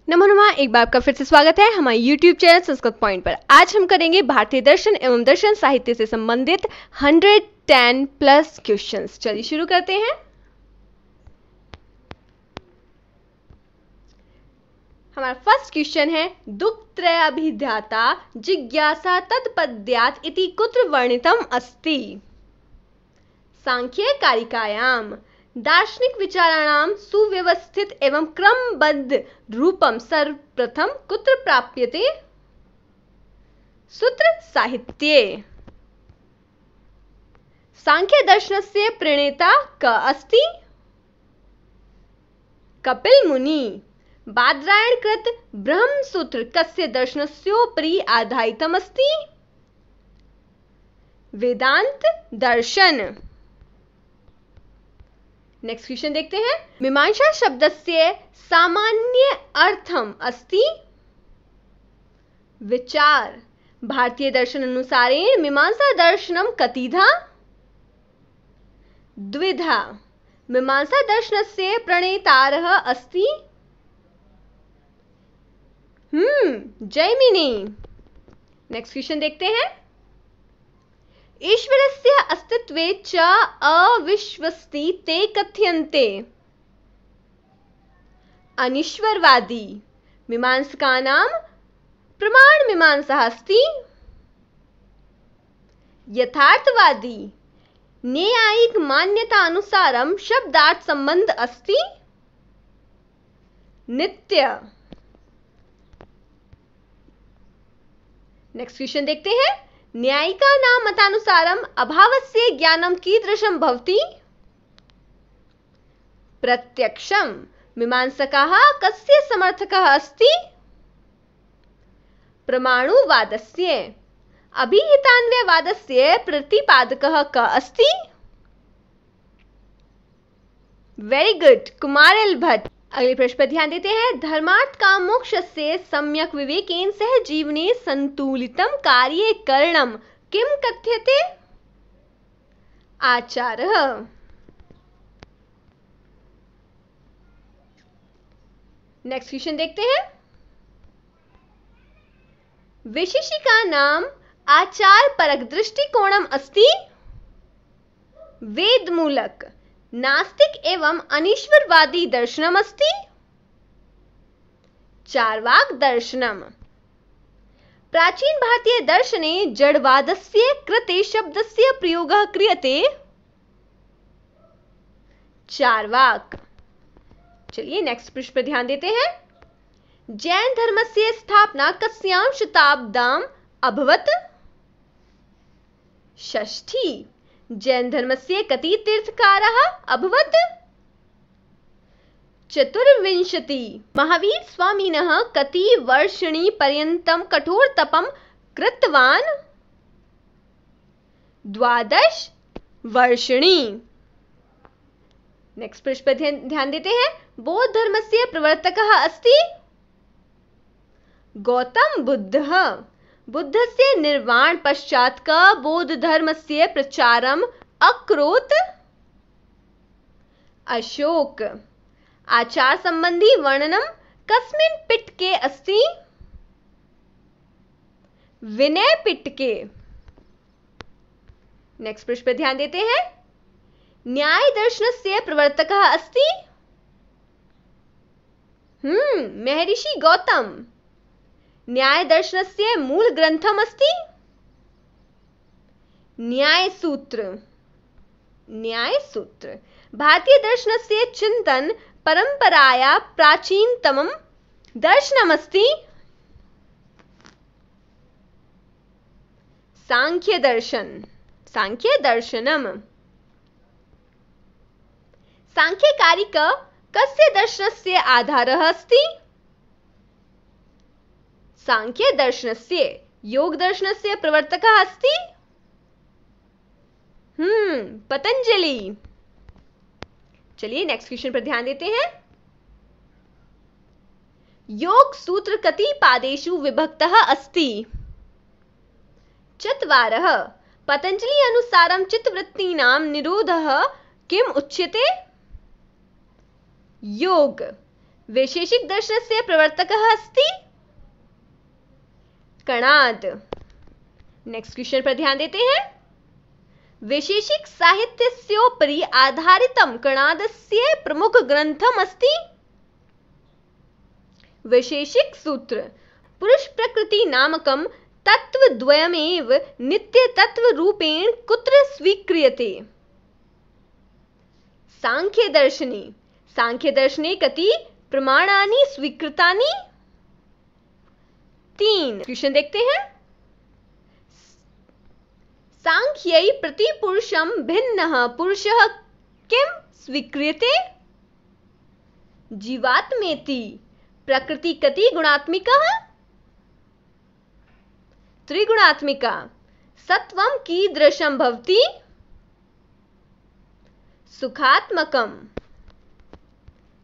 नमो नमः, एक बार आपका फिर से स्वागत है हमारे YouTube चैनल संस्कृत पॉइंट पर। आज हम करेंगे भारतीय दर्शन एवं दर्शन साहित्य से संबंधित 110 प्लस क्वेश्चंस। चलिए शुरू करते हैं। हमारा फर्स्ट क्वेश्चन है, दुःखत्रय अभिध्याता जिज्ञासा तत्पद्यात् इति कुत्र वर्णितम् अस्ति? सांख्य कारिकायाम। दार्शनिक विचाराणां सुव्यवस्थित एवं क्रमबद्ध रूपम सर्वप्रथम कुत्र प्राप्यते? सूत्र साहित्ये। सांख्य दर्शनस्य प्रणेता क अस्ति? कपिल मुनि। बादरायण कृत ब्रह्म सूत्र कस्य दर्शनस्योपरि आधारितम् अस्ति? वेदांत दर्शन। नेक्स्ट क्वेश्चन देखते हैं। मीमांसा शब्दस्य सामान्य अर्थम अस्ति? विचार। भारतीय दर्शन अनुसारेण मीमांसा दर्शनम कतिधा? द्विधा। मीमांसा दर्शनस्य प्रणेतारः अस्ति? जैमिनी। नेक्स्ट क्वेश्चन देखते हैं। ईश्वरस्य अस्तित्वे च अविश्वस्ति ते कथ्यन्ते? अनीश्वरवादी। मीमांसकानां प्रमाण मीमांसा अस्ति? यथार्थवादी। न्यायिक मान्यता अनुसारं शब्दार्थ संबंध अस्ति? नित्य। नेक्स्ट क्वेश्चन देखते हैं। न्यायिकानां मतानुसारम् अभावस्य ज्ञानं कीदृशं भवति? प्रत्यक्षम्। मीमांसकाः कस्य समर्थकः अस्ति? प्रमाणुवादस्य। अभिहितान्वयवादस्य प्रतिपादकः कः अस्ति? Very good, Kumar L Bhatt. अगले प्रश्न पर ध्यान देते हैं। धर्मार्थ काम मोक्षस्य सम्यक विवेकेन सह जीवने संतुलितं कार्ये करणं किं कथ्यते? आचारः। नेक्स्ट क्वेश्चन देखते हैं। वैशेषिकानां आचार परक दृष्टिकोणम् अस्ति? वेदमूलक। नास्तिक एवं अनीश्वरवादी दर्शनम् अस्ति? चार्वाक दर्शनम्। प्राचीन भारतीय दर्शने जड़वादस्य कृते शब्दस्य प्रयोगः क्रियते? चार्वाक। चलिए नेक्स्ट प्रश्न पर ध्यान देते हैं। जैन धर्मस्य स्थापना कस्यां शताब्द्याम् अभवत्? षष्ठी। जैन धर्मस्य कति तीर्थंकराः अभवत्? चतुर्विंशति। महावीर स्वामिनः कति वर्षणि पर्यन्तं कठोर तपं कृतवान्? 12 वर्षणि। नेक्स्ट प्रश्न पर ध्यान देते हैं। बौद्ध धर्मस्य प्रवर्तकः अस्ति? गौतम बुद्धः। बुद्धस्य निर्वाण पश्चात् क बौद्ध धर्मस्य प्रचारम् अकरोत्? अशोक। आचार संबंधी वर्णनम् कस्मिन् पिटके अस्ति? विनय पिटके। नेक्स्ट प्रश्न पर ध्यान देते हैं। न्याय दर्शनस्य प्रवर्तकः अस्ति? महर्षि गौतम। न्याय दर्शनस्य मूल ग्रंथम् अस्ति? न्याय सूत्र। न्याय सूत्र। भारतीय दर्शनस्य चिंतन परंपराया प्राचीनतमं दर्शनम् अस्ति? सांख्य दर्शन। सांख्य दर्शनम्। सांख्यकारिक कस्य दर्शनस्य आधारः अस्ति? सांख्य दर्शनस्य। योग दर्शनस्य प्रवर्तकः अस्ति? पतंजलि। चलिए नेक्स्ट क्वेश्चन पर ध्यान देते हैं। योग सूत्र कति पादेषु विभक्तः अस्ति? 4। पतंजलि अनुसारं चित्तवृत्तीनां निरोधः किम् उच्यते? योग। वैशेषिक दर्शनस्य प्रवर्तकः अस्ति कणाद। नेक्स्ट क्वेश्चन पर ध्यान देते हैं। वैशेषिक साहित्यस्योपरि आधारितं कणादस्य प्रमुख ग्रंथम् अस्ति वैशेषिक सूत्र। पुरुष प्रकृति नामकं तत्त्वद्वयमेव नित्यतत्त्वरूपेण कुत्र स्वीक्रियते? सांख्यदर्शने। सांख्यदर्शने कति प्रमाणानि स्वीकृतानि? 3। क्वेश्चन देखते हैं। सांख्यै प्रतिपुरुषं भिन्नः पुरुषः किं स्वीक्रियते? जीवात्मेति। प्रकृति कति गुणात्मिका? त्रिगुणात्मिका। सत्वं कीदृशं भवति? सुखात्मकम।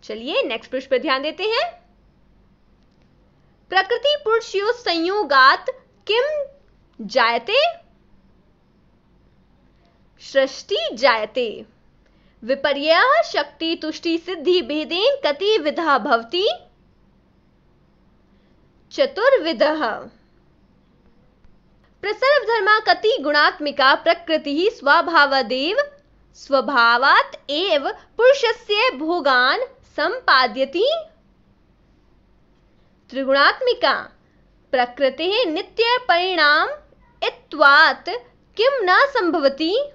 चलिए नेक्स्ट प्रश्न पर ध्यान देते हैं। प्रकृति पुरुषयोः संयोगात् किम जायते? सृष्टि जायते। विपर्ययः शक्ति तुष्टि सिद्धि भेदेन कति विधः भवति? चतुर्विधः। प्रसर्वधर्मा कति गुणात्मिका प्रकृतिः स्वभावात् एव पुरुषस्य भोगान् सम्पादयति? त्रिगुणात्मिका। प्रकृतेः नित्य परिणामत्वात् किं न संभवति?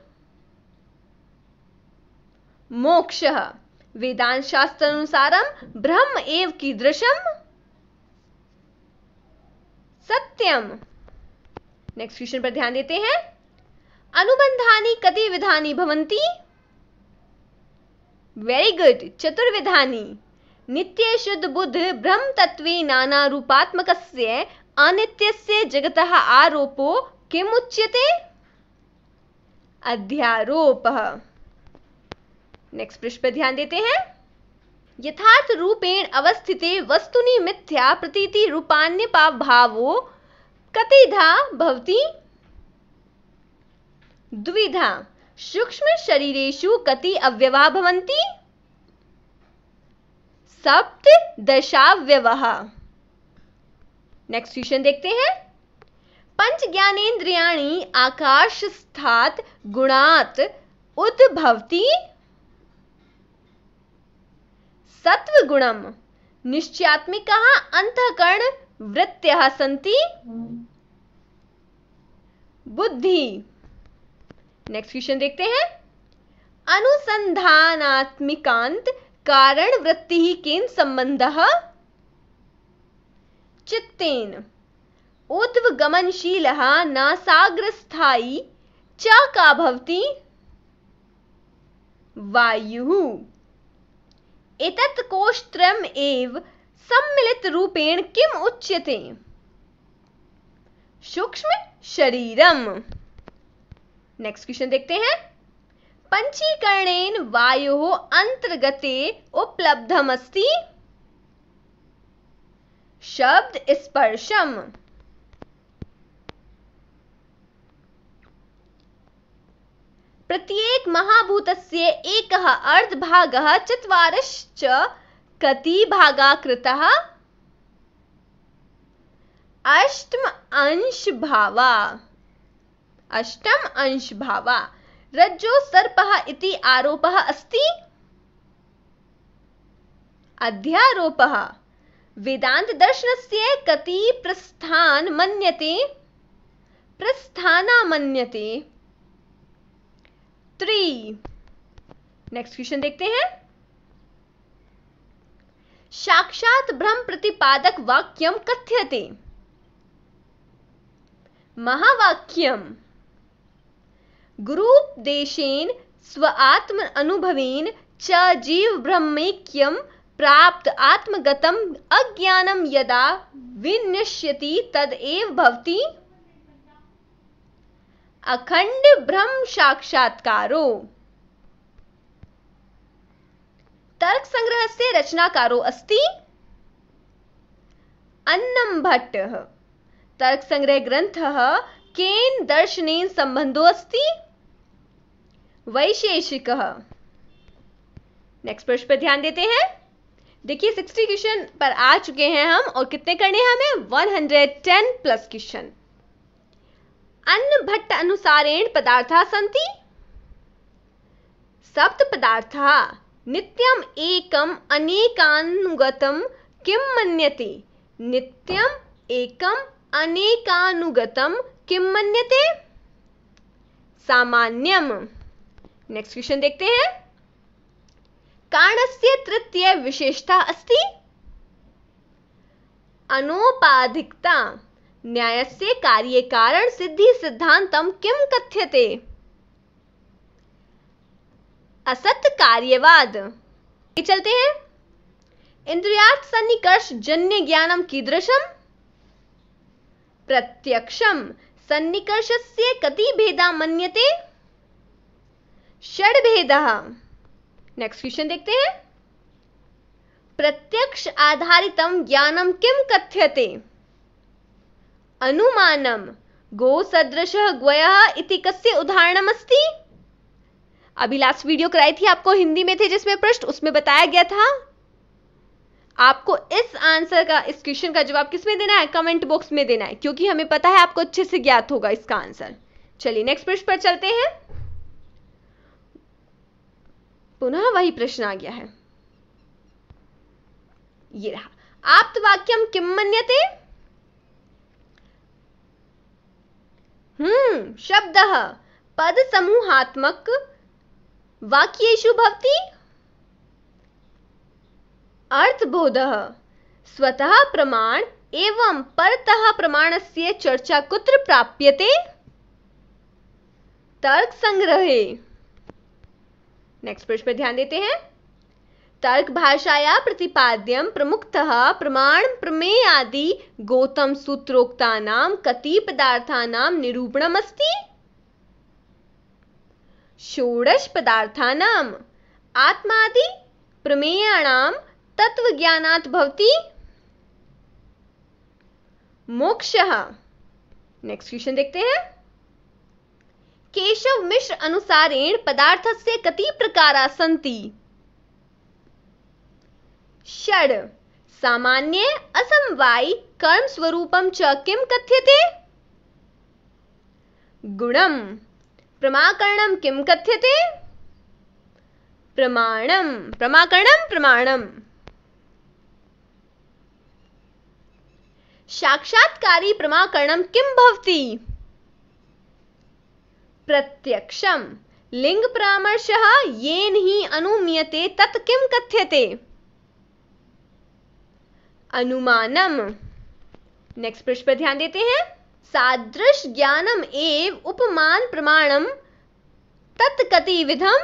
मोक्षः। वेदांत शास्त्रानुसारं ब्रह्म एव कीदृशम्? सत्यम। नेक्स्ट क्वेश्चन पर ध्यान देते हैं। अनुबंधानि कति विधानि भवन्ति? वेरी गुड, चतुर्विधानि। नित्य शुद्ध बुद्ध ब्रह्म तत्वे नाना रूपात्मकस्य अनित्यस्य जगतः आरोपो किम उच्यते? अध्यारोपः। नेक्स्ट प्रश्न पर ध्यान देते हैं। यथार्थ रूपेण अवस्थिते वस्तुनि मिथ्या प्रतीति रूपान्यपाभावो कतिधा भवति? द्विधा। सूक्ष्म शरीरेषु कति अवयवाः भवन्ति? सप्तदशावयवाः। नेक्स्ट क्वेश्चन देखते हैं। पंच ज्ञानेन्द्रियाणि आकाशस्थात् गुणात् उद्भवति? सत्वगुणम्। निश्चयात्मिकाः अंतःकरण वृत्त्यः सन्ति? बुद्धि। नेक्स्ट क्वेश्चन देखते हैं। अनुसंधानात्मिकांत कारण वृत्तिः केन संबंधः? चित्तेन। ऊर्ध्वगमनशीलः नासाग्रस्थायी च का भवति? वायुः। एतत् कोशत्रयम् एव सम्मिलितरूपेण किम उच्यते? सूक्ष्म शरीरम। नेक्स्ट क्वेश्चन देखते हैं। पंचीकरणेन वायोः अंतर्गते उपलब्धमस्ति? शब्द स्पर्शम। प्रत्येक महाभूतस्य एकः अर्धभागः चत्वारश्च कति भागा कृतः? अष्टम अंश भावा। अष्टम अंश भावा। रज्जो सर्पः इति आरोपः अस्ति? अध्यारोपः। वेदांत दर्शनस्य कति प्रस्थान मन्यते? प्रस्थाना मन्यते। 3। नेक्स्ट क्वेश्चन देखते हैं। साक्षात ब्रह्म प्रतिपादक वाक्यम कथ्यते? महावाक्यम। गुरुपदेशेन स्व आत्म अनुभवेन च जीव ब्रह्मैक्यम प्राप्त आत्मगतम अज्ञानम यदा विनश्यति तदेव भवति? अखंड ब्रह्म साक्षात्कारो। तर्क संग्रहस्य रचनाकारो अस्ति? अन्नं भट्टः। तर्क संग्रह ग्रंथः केन दर्शनेन संबंधो अस्ति? वैशेषिकः। नेक्स्ट प्रश्न पर ध्यान देते हैं। देखिए 60 क्वेश्चन पर आ चुके हैं हम, और कितने करने हैं हमें? 110 प्लस क्वेश्चन। अन्नभट्ट अनुसारेण पदार्थाः सन्ति। सप्त पदार्थाः नित्यम् एकम् अनेकानुगतं किं मन्यते? नित्यम् एकम् अनेकानुगतं किं मन्यते? सामान्यम। नेक्स्ट क्वेश्चन देखते हैं। कारणस्य तृतीय विशेषता अस्ति। अनौपाधिकता। न्यायस्य कार्ये कारण सिद्धि सिद्धांतम किं कथ्यते? असत कार्यवाद। चलते हैं। इंद्रियार्थ सन्निकर्ष जन्य ज्ञानम कीदृशम? प्रत्यक्षम। सन्निकर्षस्य कति भेदा मन्यते? षड् भेदः। नेक्स्ट क्वेश्चन देखते हैं। प्रत्यक्ष आधारितम ज्ञानम किम कथ्यते? अनुमानम। गो सदृशः ग्वयः इति कस्य उदाहरणम अस्ति? अभी लास्ट वीडियो कराई थी आपको, हिंदी में थे जिसमें प्रश्न, उसमें बताया गया था। आपको इस आंसर का, इस क्वेश्चन का जवाब किसमें देना है? कमेंट बॉक्स में देना है, क्योंकि हमें पता है आपको अच्छे से ज्ञात होगा इसका आंसर। चलिए नेक्स्ट प्रश्न पर चलते हैं। पुनः वही प्रश्न आ गया है, ये रहा। आप्तवाक्यम किम मन्यते? शब्दः पद समूहात्मक वाक्येषु भवति। अर्थबोधः स्वतः प्रमाण एवं परतः प्रमाणस्य चर्चा कुत्र प्राप्यते? तर्क संग्रहे। नेक्स्ट प्रश्न पर ध्यान देते हैं। तर्क भाषाया प्रतिपाद्यम प्रमुखतः प्रमाण प्रमेय आदि गौतम सूत्रोक्तानां कति पदार्थानां निरूपणम् अस्ति? षोडश पदार्थानां। आत्मादि प्रमेयाणां तत्वज्ञानात् भवति मोक्षः। नेक्स्ट क्वेश्चन देखते हैं। केशव मिश्र अनुसारेण पदार्थस्य कति प्रकारा सन्ति? षड्। सामान्य असमवायि कर्म स्वरूपम च किम कथ्यते? गुणम। प्रमाकरणम किम कथ्यते? प्रमाणम। प्रमाकरणम प्रमाणम। साक्षात्कारी प्रमाकरणम किम भवति? प्रत्यक्षम। लिंग परामर्शः येन हि अनुमीयते तत् किम कथ्यते? अनुमानम। नेक्स्ट प्रश्न पर ध्यान देते हैं। सादृश ज्ञानम एव उपमान प्रमाणम तत् कति विधम?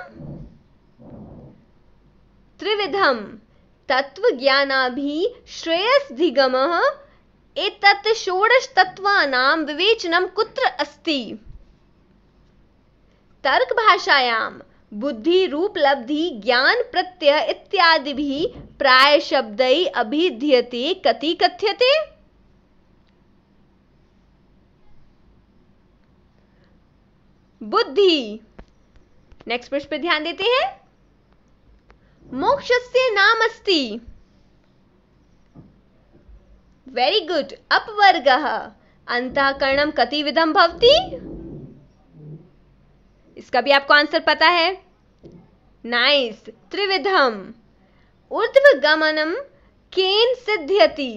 त्रिविधम। तत्व ज्ञानाभि श्रेयसधिगमः एतत् षोडश तत्वानां विवेचनम कुत्र अस्ति? तर्क भाषायां बुद्धि रूपलब्धि ज्ञान प्रत्यय इत्यादिभिः प्राय शब्दैः अभिधीयते कति कथ्यते? बुद्धि। नेक्स्ट प्रश्न पे ध्यान देते हैं। मोक्षस्य नाम अस्ति। Very good. अपवर्गः। अंतःकरणम कति विधम भवति? इसका भी आपको आंसर पता है। नाइस। त्रिविधम। ऊर्ध्वगमनम केन सिद्ध्यति?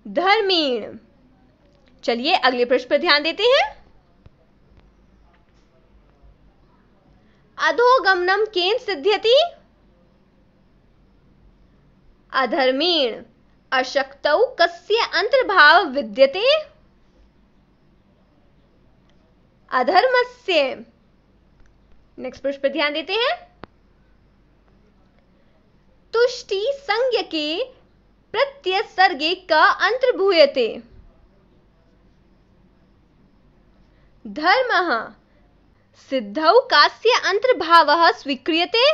धर्मेण। चलिए अगले प्रश्न पर ध्यान देते हैं। अधोगमनम केन सिद्ध्यति? अधर्मेण। अशक्तौ कस्य अंतर्भाव विद्यते? अधर्मस्य। नेक्स्ट प्रश्न पर ध्यान देते हैं। तुष्टि संज्ञके प्रत्यसर्गे क अंतर्भूयते? धर्मः। सिद्धौ कास्य अंतर्भावः स्वीक्रियते?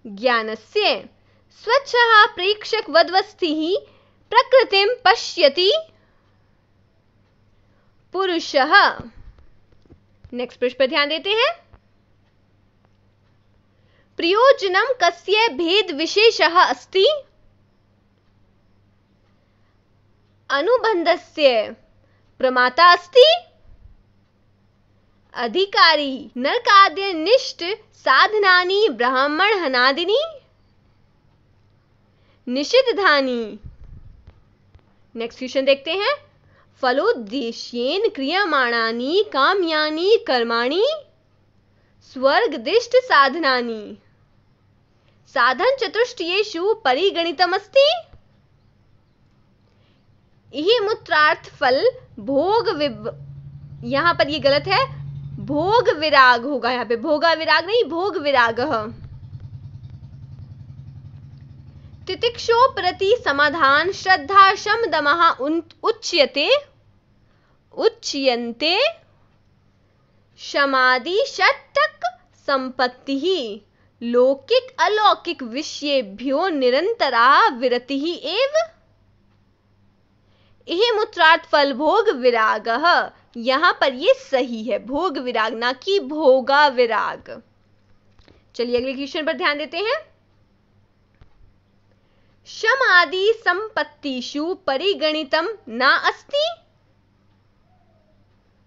ज्ञानस्य। स्वच्छः प्रेक्षक वद्वस्थिः प्रकृतिं पश्यति? पुरुषः। नेक्स्ट प्रश्न पर ध्यान देते हैं। प्रयोजनं कस्य भेद विशेषः अस्ति? अनुबन्धस्य प्रमाता अस्ति? अधिकारी नरकाद्यनिष्ठ साधनानि ब्राह्मणहनादीनि निषिद्धानि। नेक्स्ट क्वेश्चन देखते हैं। फलोद्देश्येन क्रियमाणानि काम्यानि कर्माणि स्वर्गदिष्ट साधनानि साधन चतुष्टयेषु परिगणितमस्ति। यही मूत्रार्थ फल यहां पर ये गलत है, भोग विराग होगा, यहां पे भोगा विराग नहीं, भोग विराग। तितिक्षो प्रति समाधान श्रद्धा शम दमः उच्यन्ते शमादि षट्क संपत्तिः लौकिक अलौकिक विषयेभ्यो निरंतरा विरतिः एव। यह मूत्रार्थ फल भोग विराग, यहां पर ये सही है, भोग विराग ना कि भोगा विराग। चलिए अगले क्वेश्चन पर ध्यान देते हैं। शम आदि संपत्तिषु परिगणितं न अस्ति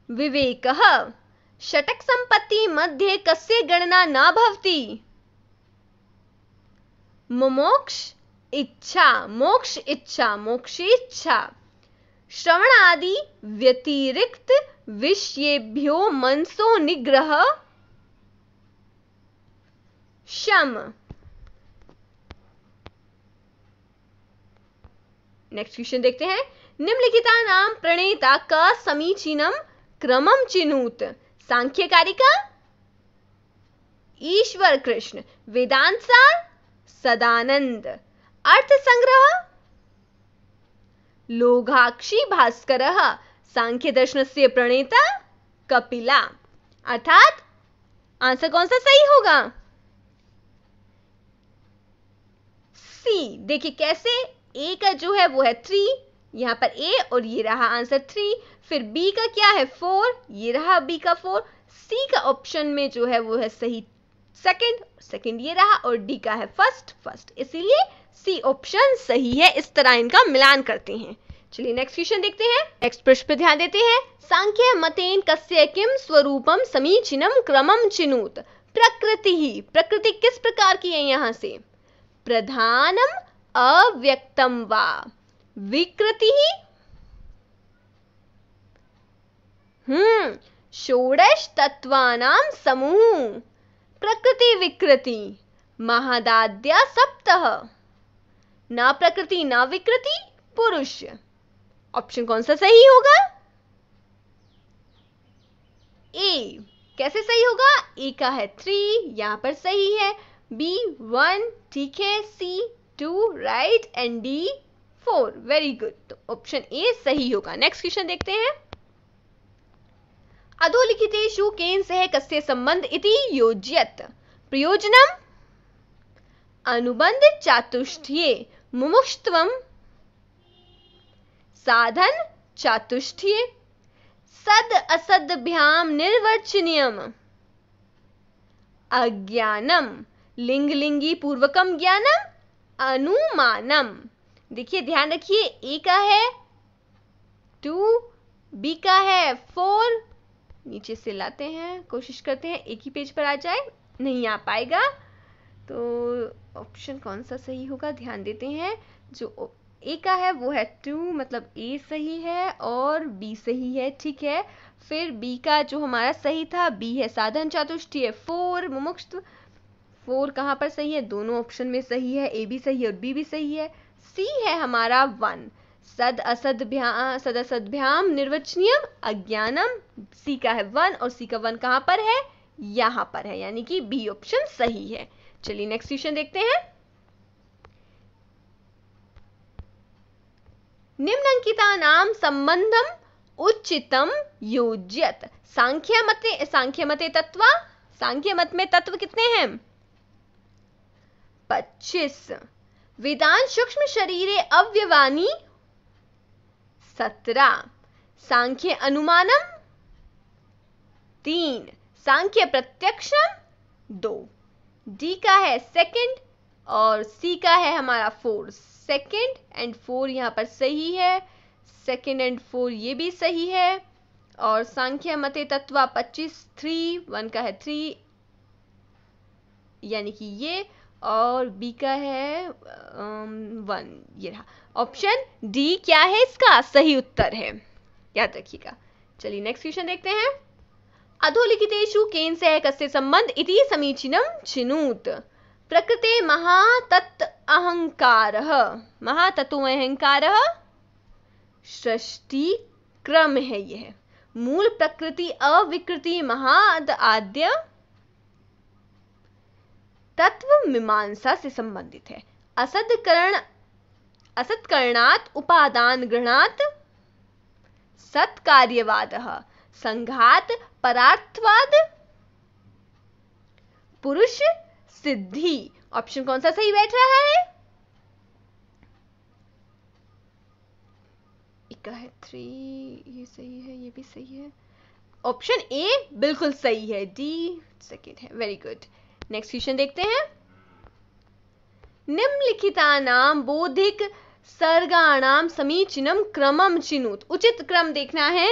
विवेकः षटक संपत्ति मध्ये कस्य गणना न भवति? मोक्ष इच्छा मोक्षेच्छा श्रवण आदि व्यतिरिक्त विषयेभ्यो मनसो निग्रह शम। नेक्स्ट क्वेश्चन देखते हैं। निम्नलिखितानां प्रणेता का समीचीनम क्रमम चिनुत। सांख्य कारिका, ईश्वर कृष्ण, वेदांत सार, सदानंद, अर्थ संग्रह, लोघाक्षी भास्करः। सांख्य दर्शनस्य प्रणेता कपिला। अर्थात आंसर कौन सा सही होगा? सी। देखिए कैसे, ए का जो है वो है 3, यहां पर ए और ये रहा आंसर 3, फिर बी का क्या है 4, ये रहा बी का 4, सी का ऑप्शन में जो है वो है सही सेकंड ये रहा, और डी का है फर्स्ट, इसीलिए सी ऑप्शन सही है। इस तरह इनका मिलान करते हैं। चलिए नेक्स्ट क्वेश्चन देखते हैं। नेक्स्ट प्रश्न पर ध्यान देते हैं। सांख्य मतेन कस्य किम स्वरूपम समीचीनम क्रमम चिनुत। प्रकृति किस प्रकार की है? यहां से प्रधानम अव्यक्तम वा विकृति षोडश तत्वानां समूह प्रकृति विकृति महादाद्या सप्तः ना प्रकृति ना विकृति पुरुष। ऑप्शन कौन सा सही होगा? ए। कैसे सही होगा? ए का है 3, यहां पर सही है, बी 1 ठीक है, सी 2 right and D 4 very good. तो ऑप्शन ए सही होगा। नेक्स्ट क्वेश्चन देखते हैं। अधोलिखितेषु केन सह कस्य संबंध इति योज्यत। प्रयोजनम अनुबंध चातुष्टये मुमुक्षुत्वम साधन चातुष्टये सद असदभ्याम निर्वचनीयम अज्ञानम लिंगलिंगी पूर्वकम ज्ञानम अनुमानम। देखिए ध्यान रखिए, ए का है 2, बी का है 4, नीचे से लाते हैं, कोशिश करते हैं एक ही पेज पर आ जाए, नहीं आ पाएगा। तो ऑप्शन कौन सा सही होगा ध्यान देते हैं। जो ए का है वो है 2, मतलब ए सही है और बी सही है, ठीक है। फिर बी का जो हमारा सही था, बी है साधन चातुष्टय 4 मुमुक्षुत्व 4 कहाँ पर सही है? दोनों ऑप्शन में सही है, ए भी सही है और बी भी सही है। सी है हमारा 1 सद असदभ्याम निर्वचनीयम अज्ञानम, सी का है 1 और सी का 1 कहां पर है? यहां पर है, यानी कि बी ऑप्शन सही है। चलिए नेक्स्ट क्वेश्चन देखते हैं। निम्नलिखितानां संबंधम उचितम योज्यत। सांख्य मते तत्व। सांख्य मत में तत्व कितने हैं? 25। वेदांत सूक्ष्म शरीरे अव्यवानी 17। सांख्य अनुमानम 3। सांख्य प्रत्यक्षम 2। डी का है सेकंड और सी का है हमारा 4। सेकंड एंड 4 यहाँ पर सही है, सेकंड एंड 4 ये भी सही है। और सांख्य मते तत्वा 25 3 1 का है 3 यानी कि ये, और बी का है 1 ये रहा। ऑप्शन डी क्या है इसका सही उत्तर है, याद रखिएगा। चलिए नेक्स्ट क्वेश्चन देखते हैं। अधोलिखितेषु केन सह कस्य संबंध इति समीचीनं चिनुत। प्रकृते महातत्व अहंकारः, महातत्व अहंकारः सृष्टि क्रम है, यह मूल प्रकृति अविकृति महाद आद्य तत्व मीमांसा से संबंधित है। असत्करणात् उपादान ग्रहणात् सत्कार्यवादः, संघात परार्थवाद पुरुष सिद्धि। ऑप्शन कौन सा सही बैठ रहा है? इक्का है 3 ये सही है, ये भी सही है। ऑप्शन ए बिल्कुल सही है, डी सेकंड है। Very good. नेक्स्ट क्वेश्चन देखते हैं। निम्नलिखितानां बौद्धिक सर्गाणां समीचीनं क्रमं चिनुत। उचित क्रम देखना है।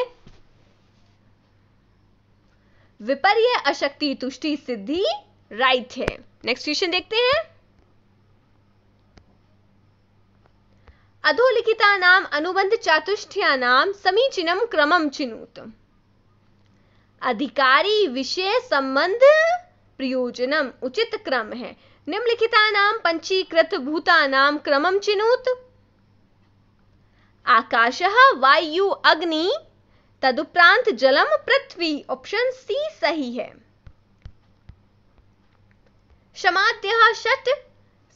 विपर्य अशक्ति तुष्टि सिद्धि राइट है। नेक्स्ट क्वेश्चन देखते हैं। अधोलिखितानां अनुबंध चातुष्टयानां समीचीनं क्रमं चिनुत। अधिकारी विषय संबंध प्रयोजनम उचित क्रम है। निम्नलिखितानां पंचीकृत भूतानां क्रमं चिनुत। आकाशः वायु अग्नि तदुपरांत जलम पृथ्वी। ऑप्शन सी सही है। क्षमाद्यः षट्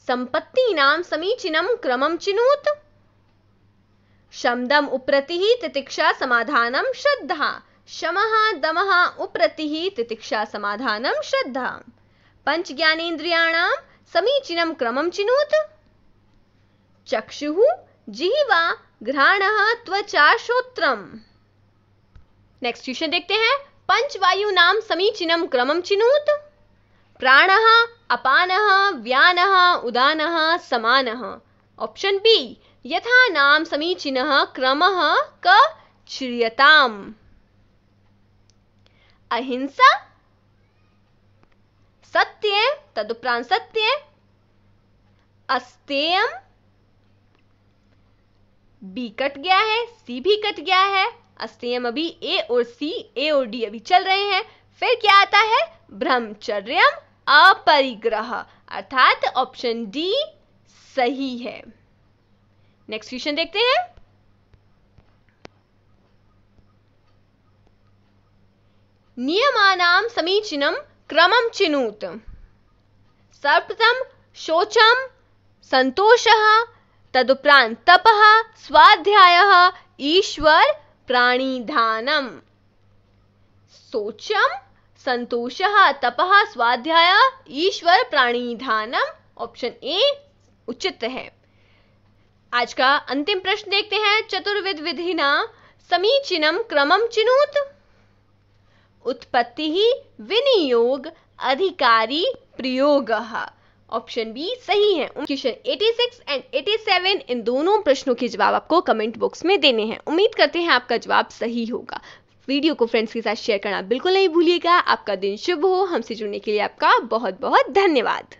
संपत्तीनां समीचीनं क्रमं चिनुत। शमदम उप्रतिः तितिक्षा समाधानं श्रद्धा। शमः दमः उप्रतिः तितिक्षा समाधानं श्रद्धा। पंच ज्ञानेन्द्रियाणां समीचीनं क्रमं चिनुत। चक्षुः जिह्वा घ्राणः त्वचा श्रोत्रम्। नेक्स्ट क्वेश्चन देखते हैं। पंच वायुनां समीचीनं क्रमं चिनुत। प्राणः अपानः व्यानः उदानः समानः। ऑप्शन बी यथा नाम समीचीनः क्रमः क श्रियताम्। अहिंसा सत्य तदुपरांत सत्य अस्तेयम। बी कट गया है, सी भी कट गया है। अस्तेयम अभी ए और सी, ए और डी अभी चल रहे हैं। फिर क्या आता है? ब्रह्मचर्यम अपरिग्रह, अर्थात ऑप्शन डी सही है। नेक्स्ट क्वेश्चन देखते हैं। नियमानां समीचीनं क्रमं चिनुत। सर्वप्रथम शौचम संतोषः तदुपरांत तपः स्वाध्यायः ईश्वर प्राणिधानम। शौचम संतोषः तपः स्वाध्याय ईश्वर प्राणिधानम। ऑप्शन ए उचित है। आज का अंतिम प्रश्न देखते हैं। चतुर्विध विधिना समीचीनं क्रमं चिनुत। उत्पत्ति विनियोग अधिकारी प्रयोगः। ऑप्शन बी सही है। क्वेश्चन 86 एंड 87 इन दोनों प्रश्नों के जवाब आपको कमेंट बॉक्स में देने हैं। उम्मीद करते हैं आपका जवाब सही होगा। वीडियो को फ्रेंड्स के साथ शेयर करना बिल्कुल नहीं भूलिएगा। आपका दिन शुभ हो। हमसे जुड़ने के लिए आपका बहुत बहुत धन्यवाद।